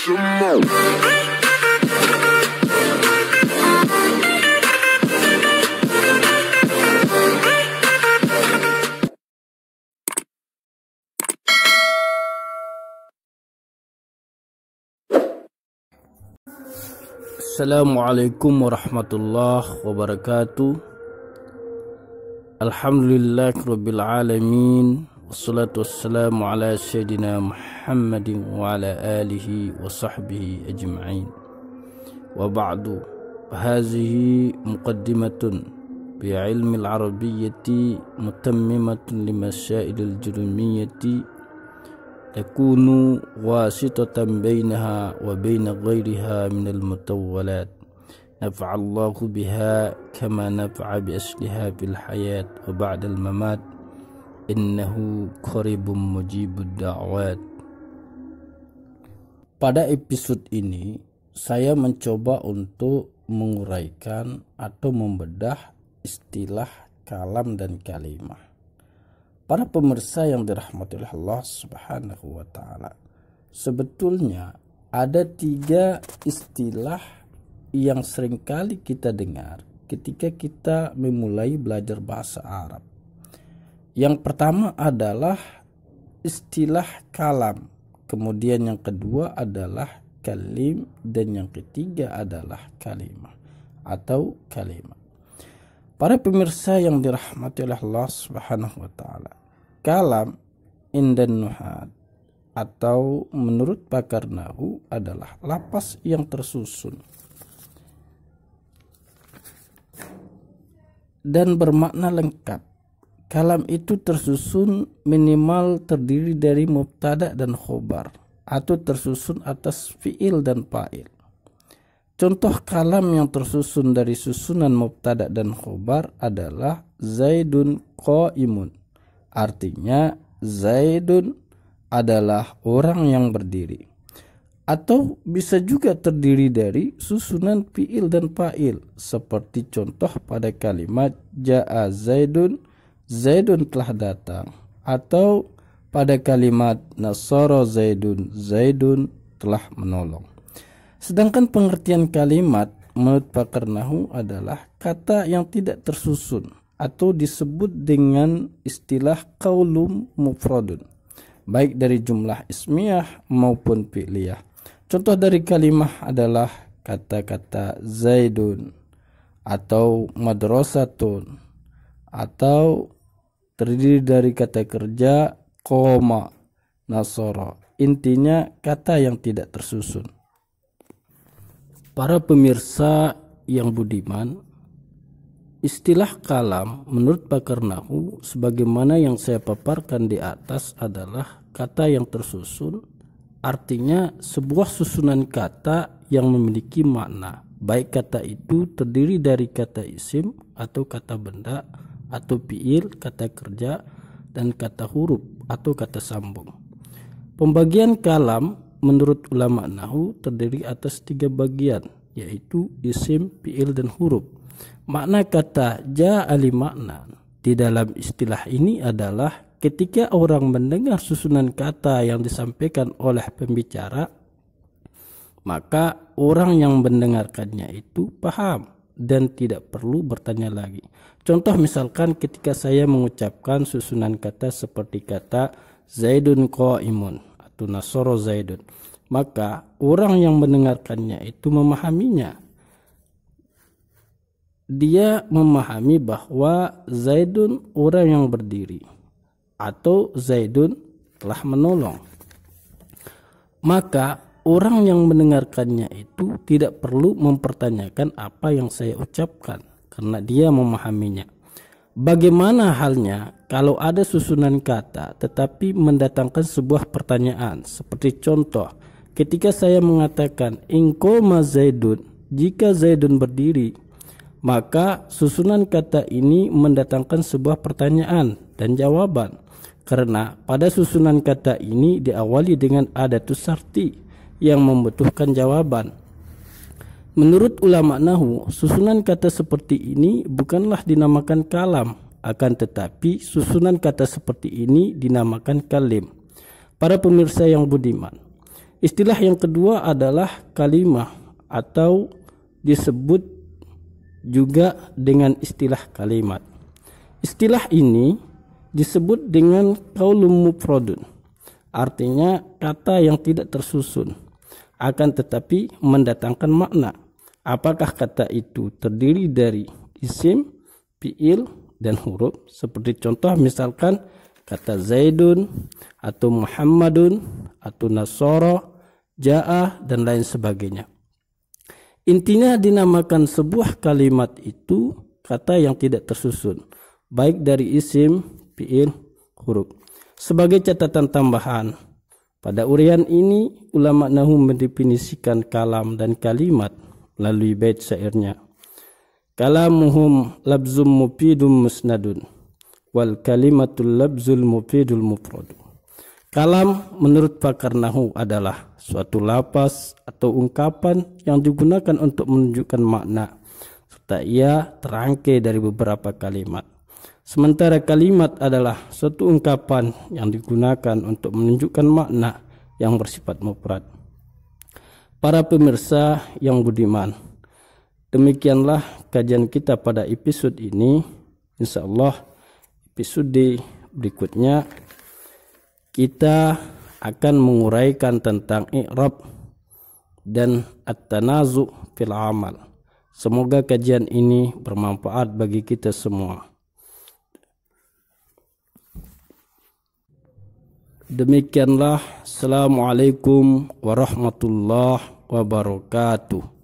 Assalamualaikum warahmatullahi wabarakatuh. Alhamdulillahirabbil alamin. Wassalatu wassalamu ala sayyidina Muhammadin wa ala alihi wa sahbihi ajma'in. Wa ba'du. Hadhihi muqaddimatun bi ilmi al-arabiyyati mutammimatun li masailil jurmiyyati takunu wasitatan bainaha wa baina ghairiha minal mutawwalat. Nafa'allahu biha kama nafa'a bi asliha fil hayat wa ba'dal mamat. Innahu qaribun mujibud da'wat. Pada episode ini saya mencoba untuk menguraikan atau membedah istilah kalam dan kalimah. Para pemirsa yang dirahmati oleh Allah Subhanahu wa Ta'ala, sebetulnya ada 3 istilah yang seringkali kita dengar ketika kita memulai belajar bahasa Arab. Yang pertama adalah istilah kalam, kemudian yang kedua adalah kalim, dan yang ketiga adalah kalimah atau kalimat. Para pemirsa yang dirahmati oleh Allah Subhanahu wa Ta'ala, kalam indan nuhat atau menurut pakar nahu adalah lapas yang tersusun dan bermakna lengkap. Kalam itu tersusun minimal terdiri dari mubtada dan khobar atau tersusun atas fiil dan fa'il. Contoh kalam yang tersusun dari susunan mubtada dan khobar adalah Zaidun qaimun. Artinya Zaidun adalah orang yang berdiri. Atau bisa juga terdiri dari susunan fiil dan fa'il, seperti contoh pada kalimat Ja'a Zaidun, Zaidun telah datang. Atau pada kalimat Nasara Zaidun, Zaidun telah menolong. Sedangkan pengertian kalimat menurut pakar nahwu adalah kata yang tidak tersusun atau disebut dengan istilah qaulun mufradun, baik dari jumlah ismiyah maupun fi'liyah. Contoh dari kalimah adalah kata-kata Zaidun atau madrasatun, atau terdiri dari kata kerja qoma, nasara. Intinya kata yang tidak tersusun. Para pemirsa yang budiman, istilah kalam menurut pakar nahwu sebagaimana yang saya paparkan di atas adalah kata yang tersusun, artinya sebuah susunan kata yang memiliki makna, baik kata itu terdiri dari kata isim atau kata benda atau fiil, kata kerja, dan kata huruf atau kata sambung. Pembagian kalam menurut ulama nahwu terdiri atas 3 bagian, yaitu isim, fiil, dan huruf. Makna kata ja'ali makna di dalam istilah ini adalah ketika orang mendengar susunan kata yang disampaikan oleh pembicara, maka orang yang mendengarkannya itu paham dan tidak perlu bertanya lagi. Contoh misalkan ketika saya mengucapkan susunan kata seperti kata Zaidun qaimun atau Nasara Zaidun, maka orang yang mendengarkannya itu memahaminya. Dia memahami bahwa Zaidun orang yang berdiri atau Zaidun telah menolong. Maka orang yang mendengarkannya itu tidak perlu mempertanyakan apa yang saya ucapkan karena dia memahaminya. Bagaimana halnya kalau ada susunan kata tetapi mendatangkan sebuah pertanyaan, seperti contoh ketika saya mengatakan in qoma Zaidun, jika Zaidun berdiri, maka susunan kata ini mendatangkan sebuah pertanyaan dan jawaban, karena pada susunan kata ini diawali dengan adatus syarti yang membutuhkan jawaban. Menurut ulama nahwu, susunan kata seperti ini bukanlah dinamakan kalam, akan tetapi susunan kata seperti ini dinamakan kalim. Para pemirsa yang budiman, Istilah yang kedua adalah kalimah atau disebut juga dengan istilah kalimat. Istilah ini disebut dengan qaulun mufradun. Artinya kata yang tidak tersusun, akan tetapi mendatangkan makna. Apakah kata itu terdiri dari isim, fiil, dan huruf? Seperti contoh misalkan kata Zaidun atau Muhammadun atau Nasara, Ja'ah, dan lain sebagainya. Intinya dinamakan sebuah kalimat itu kata yang tidak tersusun, baik dari isim, fiil, huruf. Sebagai catatan tambahan, pada uraian ini ulama nahwu mendefinisikan kalam dan kalimat melalui bait syairnya. Kalamuhum labzum mufidum musnadun wal kalimatul labzul mufidul mufradu. Kalam menurut pakar nahwu adalah suatu lapas atau ungkapan yang digunakan untuk menunjukkan makna serta ia terangkai dari beberapa kalimat. Sementara kalimat adalah suatu ungkapan yang digunakan untuk menunjukkan makna yang bersifat mufrad. Para pemirsa yang budiman, demikianlah kajian kita pada episode ini. Insyaallah episode berikutnya kita akan menguraikan tentang i'rab dan at-tanazu fil amal. Semoga kajian ini bermanfaat bagi kita semua. Demikianlah. Assalamualaikum warahmatullahi wabarakatuh.